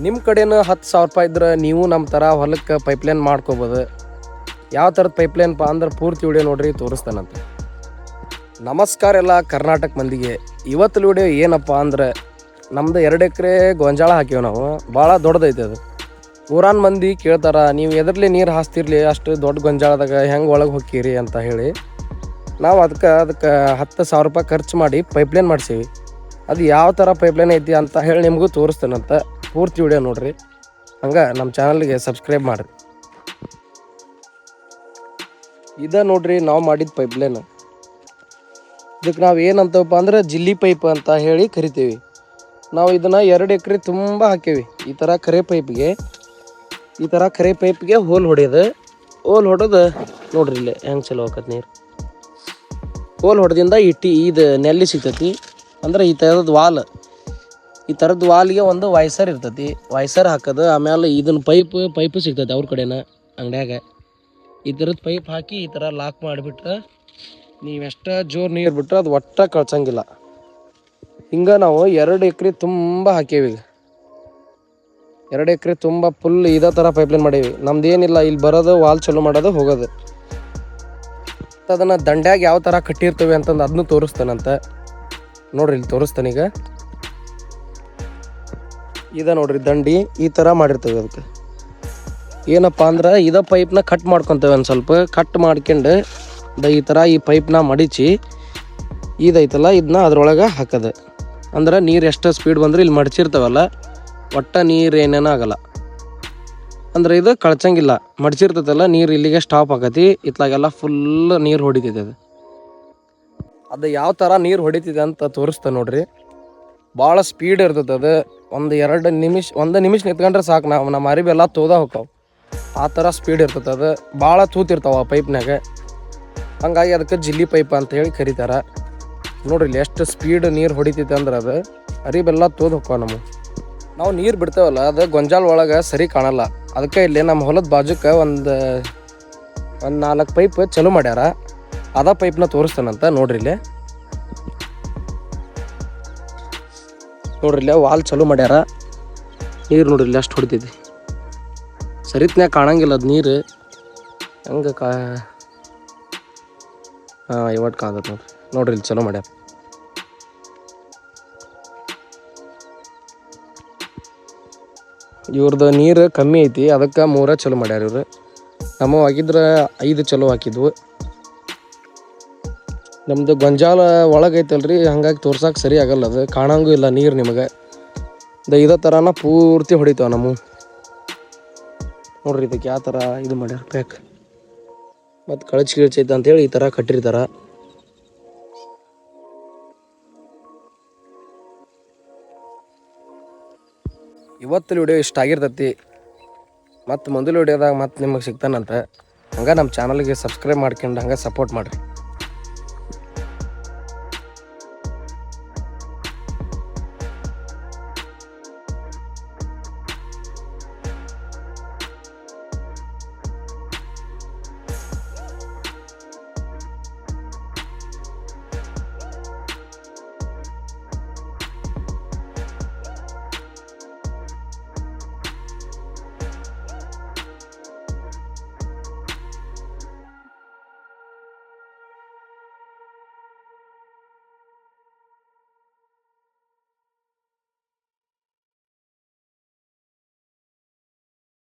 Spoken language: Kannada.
ನಿಮ್ಮ ಕಡೆನೂ 10,000 ರೂಪಾಯಿ ಇದ್ರೆ ನೀವು ನಮ್ಮ ಥರ ಹೊಲಕ್ಕೆ ಪೈಪ್ಲೈನ್ ಮಾಡ್ಕೋಬೋದು. ಯಾವ ಥರದ ಪೈಪ್ಲೈನ್ಪ ಅಂದ್ರೆ ಪೂರ್ತಿ ವಿಡಿಯೋ ನೋಡ್ರಿ, ತೋರಿಸ್ತಾನಂತೆ. ನಮಸ್ಕಾರ ಎಲ್ಲ ಕರ್ನಾಟಕ ಮಂದಿಗೆ. ಇವತ್ತು ವಿಡಿಯೋ ಏನಪ್ಪ ಅಂದ್ರೆ ನಮ್ಮದು 2 ಎಕರೆ ಗೊಂಜಾಳ ಹಾಕೀವಿ ನಾವು. ಭಾಳ ದೊಡ್ಡದೈತೆ ಅದು. ಊರಾನ್ ಮಂದಿ ಕೇಳ್ತಾರೆ, ನೀವು ಎದರ್ಲಿ ನೀರು ಹಾಸ್ತಿರ್ಲಿ ಅಷ್ಟು ದೊಡ್ಡ ಗೊಂಜಾಳದಾಗ ಹೆಂಗೆ ಒಳಗೆ ಹೋಗ್ತೀರಿ ಅಂತ ಹೇಳಿ. ನಾವು ಅದಕ್ಕೆ 10,000 ರೂಪಾಯಿ ಖರ್ಚು ಮಾಡಿ ಪೈಪ್ಲೈನ್ ಮಾಡಿಸೀವಿ. ಅದು ಯಾವ ಥರ ಪೈಪ್ಲೈನ್ ಐತಿ ಅಂತ ಹೇಳಿ ನಿಮಗೂ ತೋರಿಸ್ತೇನಂತ. ಪೂರ್ತಿ ವಿಡಿಯೋ ನೋಡಿರಿ, ಹಂಗೆ ನಮ್ಮ ಚಾನಲ್ಗೆ ಸಬ್ಸ್ಕ್ರೈಬ್ ಮಾಡಿರಿ. ಇದ ನೋಡ್ರಿ ನಾವು ಮಾಡಿದ ಪೈಪ್ಲೈನ್. ಇದಕ್ಕೆ ನಾವು ಏನಂತಪ್ಪ ಅಂದ್ರೆ ಜಿಲ್ಲಿ ಪೈಪ್ ಅಂತ ಹೇಳಿ ಕರಿತೀವಿ. ನಾವು ಇದನ್ನು 2 ಎಕರೆ ತುಂಬ ಹಾಕೀವಿ. ಈ ಥರ ಕರೆ ಪೈಪ್ಗೆ ಹೋಲ್ ಹೊಡೆಯೋದು. ಹೋಲ್ ಹೊಡೆದು ನೋಡ್ರಿ ಇಲ್ಲೇ ಹೆಂಗೆ ಚಲೋ ಆಕತ್ ನೀರು. ಹೋಲ್ ಹೊಡೆದಿಂದ ಇದು ನೆಲ್ಲಿ ಸಿಗ್ತೈತಿ. ಅಂದ್ರೆ ಈ ಥರದ ವಾಲ್ಗೆ ಒಂದು ವೈಸರ್ ಇರ್ತೈತಿ. ವೈಸರ್ ಹಾಕೋದು. ಆಮೇಲೆ ಇದನ್ನು ಪೈಪು ಸಿಗ್ತೈತಿ ಅವ್ರ ಕಡೆನ ಅಂಗಡ್ಯಾಗ. ಈ ಥರದ್ದು ಪೈಪ್ ಹಾಕಿ ಈ ಥರ ಲಾಕ್ ಮಾಡಿಬಿಟ್ರೆ ನೀವೆಷ್ಟು ಜೋರು ನೀರು ಬಿಟ್ರೆ ಅದು ಒಟ್ಟ ಕಳ್ಸಂಗಿಲ್ಲ. ಹಿಂಗೆ ನಾವು 2 ಎಕರೆ ತುಂಬ ಹಾಕೀವಿ. 2 ಎಕರೆ ತುಂಬ ಫುಲ್ ಇದೇ ಥರ ಪೈಪ್ಲೈನ್ ಮಾಡೀವಿ. ನಮ್ದು ಏನಿಲ್ಲ, ಇಲ್ಲಿ ಬರೋದು ವಾಲ್ ಚಲೋ ಮಾಡೋದು ಹೋಗೋದು. ಅದನ್ನು ದಂಡ್ಯಾಗ ಯಾವ ಥರ ಕಟ್ಟಿರ್ತೇವೆ ಅಂತಂದು ಅದನ್ನು ತೋರಿಸ್ತಾನಂತ. ನೋಡ್ರಿ ಇಲ್ಲಿ ತೋರಿಸ್ತಾನೀಗ. ಇದ ನೋಡ್ರಿ ದಂಡಿ ಈ ಥರ ಮಾಡಿರ್ತೇವೆ. ಅದಕ್ಕೆ ಏನಪ್ಪ ಅಂದ್ರೆ ಇದೇ ಪೈಪ್ನ ಕಟ್ ಮಾಡ್ಕೊತೇವೆ. ಒಂದು ಸ್ವಲ್ಪ ಕಟ್ ಮಾಡ್ಕೊಂಡು ಈ ಥರ ಈ ಪೈಪ್ನ ಮಡಿಚಿ ಇದೈತಲ್ಲ ಇದನ್ನ ಅದ್ರೊಳಗೆ ಹಾಕೋದು. ಅಂದ್ರೆ ನೀರು ಎಷ್ಟು ಸ್ಪೀಡ್ ಬಂದ್ರೆ ಇಲ್ಲಿ ಮಡಚಿರ್ತಾವಲ್ಲ ಒಟ್ಟ ನೀರು ಏನೇನೋ ಆಗಲ್ಲ. ಅಂದ್ರೆ ಇದು ಕಳ್ಸಂಗಿಲ್ಲ. ಮಡಚಿರ್ತೈತಲ್ಲ ನೀರು ಇಲ್ಲಿಗೆ ಸ್ಟಾಪ್ ಆಕತಿ. ಇತ್ಲಾಗೆಲ್ಲ ಫುಲ್ ನೀರು ಹೊಡಿತೈತೆ. ಅದು ಯಾವ ಥರ ನೀರು ಹೊಡಿತಿದೆ ಅಂತ ತೋರಿಸ್ತಾ ನೋಡ್ರಿ. ಭಾಳ ಸ್ಪೀಡ್ ಇರ್ತೈತೆ ಅದು. ಒಂದು ನಿಮಿಷ ನಿಂತ್ಕೊಂಡ್ರೆ ಸಾಕು, ನಮ್ಮ ಅರಿಬಿ ಎಲ್ಲ ತೋದ ಹೋಗ್ತಾವೆ. ಆ ಥರ ಸ್ಪೀಡ್ ಇರ್ತೈತೆ ಅದು. ಭಾಳ ತೂತಿರ್ತಾವೆ ಆ ಪೈಪ್ನಾಗ. ಹಂಗಾಗಿ ಅದಕ್ಕೆ ಜಿಲ್ಲಿ ಪೈಪ್ ಅಂತ ಹೇಳಿ ಕರೀತಾರೆ. ನೋಡ್ರಿ ಇಲ್ಲಿ ಎಷ್ಟು ಸ್ಪೀಡ್ ನೀರು ಹೊಡಿತೈತೆ ಅಂದ್ರೆ ಅದು ಅರಿಬೆಲ್ಲ ತೋದು ಹೋಗ್ತಾವೆ. ನಾವು ನೀರು ಬಿಡ್ತೇವಲ್ಲ ಅದು ಗೊಂಜಾಳ ಒಳಗೆ ಸರಿ ಕಾಣಲ್ಲ. ಅದಕ್ಕೆ ಇಲ್ಲಿ ನಮ್ಮ ಹೊಲದ ಬಾಜುಕ್ಕೆ ಒಂದು 4 ಪೈಪ್ ಚಲೋ ಮಾಡ್ಯಾರ. ಅದ ಪೈಪ್ನ ತೋರಿಸ್ತಾನಂತ. ನೋಡ್ರಿ ಇಲ್ಲೇ ವಾಲ್ ಚಲೋ ಮಾಡ್ಯಾರ. ನೀರು ನೋಡ್ರಿ ಇಲ್ಲಿ ಅಷ್ಟು ಹೊಡಿತೈತಿ. ಸರಿತ್ನ್ಯಾಗ ಕಾಣಂಗಿಲ್ಲ ಅದು ನೀರು ಹೆಂಗೆ ಇವತ್ತು ಕಾಣತ್ತೆ ನೋಡ್ರಿ ಇಲ್ಲಿ ಚಲೋ ಮಾಡ್ಯಾರ. ಇವ್ರದ್ದು ನೀರು ಕಮ್ಮಿ ಐತಿ, ಅದಕ್ಕೆ 3 ಚಲೋ ಮಾಡ್ಯಾರ ಇವ್ರು. ನಮ್ಮ ಹಾಕಿದ್ರೆ 5 ಚಲೋ ಹಾಕಿದ್ವು. ನಮ್ಮದು ಗೊಂಜಾಳ ಒಳಗೈತಲ್ರಿ, ಹಂಗಾಗಿ ತೋರ್ಸಕ್ಕೆ ಸರಿ ಆಗಲ್ಲ. ಅದು ಕಾಣಂಗೂ ಇಲ್ಲ ನೀರು ನಿಮಗೆ. ಇದೇ ಥರನ ಪೂರ್ತಿ ಹೊಡಿತಾವೆ ನಮ್ಮ. ನೋಡ್ರಿ ಇದಕ್ಕೆ ಯಾವ ಥರ ಇದು ಮಾಡ್ಯಾರ ಪ್ಯಾಕ್. ಮತ್ತು ಕಳಚೈತೆ ಅಂತೇಳಿ ಈ ಥರ ಕಟ್ಟಿರ್ತಾರೆ. ಇವತ್ತು ವಿಡಿಯೋ ಇಷ್ಟ ಆಗಿರ್ತೈತಿ. ಮತ್ತು ಮುಂದಿನ ವಿಡಿಯೋದಾಗ ಮತ್ತೆ ನಿಮಗೆ ಸಿಗ್ತಾನಂತ. ಹಂಗೆ ನಮ್ಮ ಚಾನಲ್ಗೆ ಸಬ್ಸ್ಕ್ರೈಬ್ ಮಾಡ್ಕೊಂಡು ಹಂಗೆ ಸಪೋರ್ಟ್ ಮಾಡಿರಿ.